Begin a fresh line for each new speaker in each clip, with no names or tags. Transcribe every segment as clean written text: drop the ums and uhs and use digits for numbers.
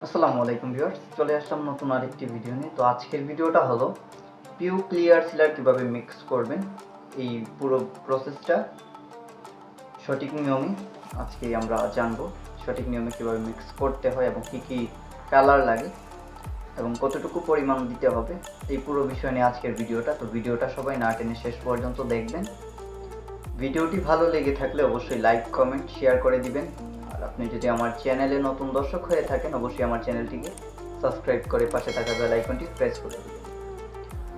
আসসালামু আলাইকুম ভিউয়ার্স, চলে আসলাম নতুন আরেকটি ভিডিও নিয়ে। তো আজকের ভিডিওটা হলো পিউ ক্লিয়ার সিলার কিভাবে মিক্স করবেন, এই পুরো প্রসেসটা সঠিক নিয়মে আজকে আমরা জানবো। সঠিক নিয়মে কিভাবে মিক্স করতে হয় এবং কি কি কালার লাগে এবং কতটুকু পরিমাণ দিতে হবে, এই পুরো বিষয় নিয়ে আজকের ভিডিওটা। তো ভিডিওটা সবাই না টেনে শেষ পর্যন্ত দেখবেন। ভিডিওটি ভালো লেগে থাকলে অবশ্যই লাইক, কমেন্ট, শেয়ার করে দিবেন। আর আপনি যদি আমার চ্যানেলে নতুন দর্শক হয়ে থাকেন, অবশ্যই আমার চ্যানেলটিকে সাবস্ক্রাইব করে পাশে থাকা বেল আইকনটি প্রেস করে দিবেন।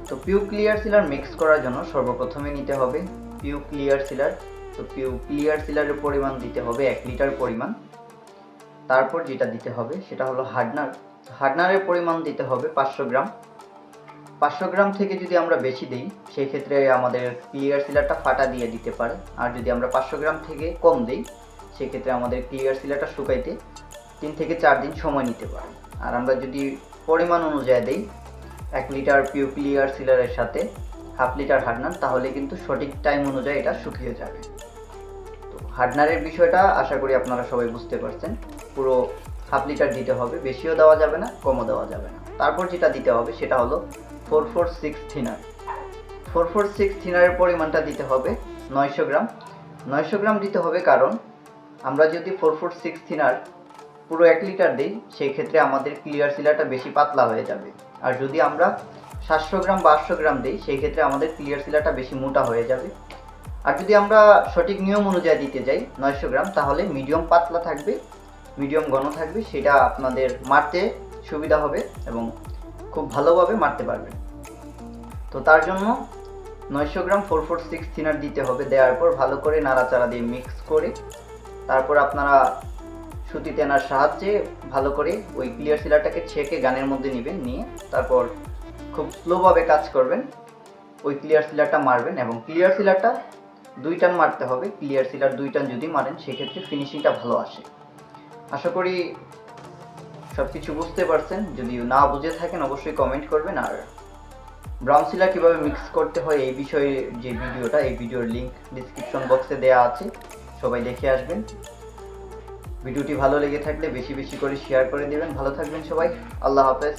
তো পিউ ক্লিয়ার সিলার মিক্স করার জন্য সর্বপ্রথমে নিতে হবে পিউ ক্লিয়ার সিলার। তো পিউ ক্লিয়ার সিলারের পরিমাণ দিতে হবে 1 লিটার পরিমাণ। তারপর যেটা দিতে হবে সেটা হলো হার্ডনার। হার্ডনারের পরিমাণ দিতে হবে 500 গ্রাম। 500 গ্রাম থেকে যদি আমরা বেশি দিই সেই ক্ষেত্রে আমাদের ক্লিয়ার সিলারটা ফাটা দিয়ে দিতে পারে। আর যদি আমরা 500 গ্রাম থেকে কম দিই সেক্ষেত্রে আমাদের ক্লিয়ার সিলারটা শুকাইতে 3 থেকে 4 দিন সময় নিতে পারে। আর আমরা যদি পরিমাণ অনুযায়ী দিই 1 লিটার পিউ ক্লিয়ার সিলারের সাথে হাফ লিটার হার্ডনার, তাহলে কিন্তু সঠিক টাইম অনুযায়ী এটা শুকিয়ে যাবে। তো হার্ডনারের বিষয়টা আশা করি আপনারা সবাই বুঝতে পারছেন। পুরো হাফ লিটার দিতে হবে, বেশিও দেওয়া যাবে না, কমও দেওয়া যাবে না। তারপর যেটা দিতে হবে সেটা হলো 446 থিনার। 446 থিনারের পরিমাণটা দিতে হবে 900 গ্রাম। 900 গ্রাম দিতে হবে, কারণ আমরা যদি 446 থিনার পুরো 1 লিটার দিই সেই ক্ষেত্রে আমাদের ক্লিয়ার সিলারটা বেশি পাতলা হয়ে যাবে। আর যদি আমরা 700 গ্রাম বা 800 গ্রাম দিই সেই ক্ষেত্রে আমাদের ক্লিয়ার সিলারটা বেশি মোটা হয়ে যাবে। আর যদি আমরা সঠিক নিয়ম অনুযায়ী দিতে যাই 900 গ্রাম, তাহলে মিডিয়াম পাতলা থাকবে, মিডিয়াম ঘন থাকবে, সেটা আপনাদের মারতে সুবিধা হবে এবং খুব ভালোভাবে মারতে পারবেন। তো তার জন্য 900 গ্রাম 446 থিনার দিতে হবে। দেওয়ার পর ভালো করে নাড়াচাড়া দিয়ে মিক্স করে তারপর আপনারা সুতি তেনার সাহায্যে ভালো করে ওই ক্লিয়ার সিলারটাকে ছেঁকে গানের মধ্যে নেবেন, নিয়ে তারপর খুব স্লোভাবে কাজ করবেন, ওই ক্লিয়ার সিলারটা মারবেন এবং ক্লিয়ার সিলারটা 2 টান মারতে হবে। ক্লিয়ার সিলার 2 টান যদি মারেন সেক্ষেত্রে ফিনিশিংটা ভালো আসে। আশা করি সব কিছু বুঝতে পারছেন। যদি না বুঝে থাকেন অবশ্যই কমেন্ট করবেন। আর ব্রাউন সিলার কীভাবে মিক্স করতে হয় এই বিষয়ে যে ভিডিওটা, এই ভিডিওর লিঙ্ক ডিসক্রিপশন বক্সে দেওয়া আছে, সবাই দেখে আসবেন। ভিডিওটি ভালো লেগে থাকলে বেশি বেশি করে শেয়ার করে দেবেন। ভালো থাকবেন সবাই, আল্লাহ হাফেজ।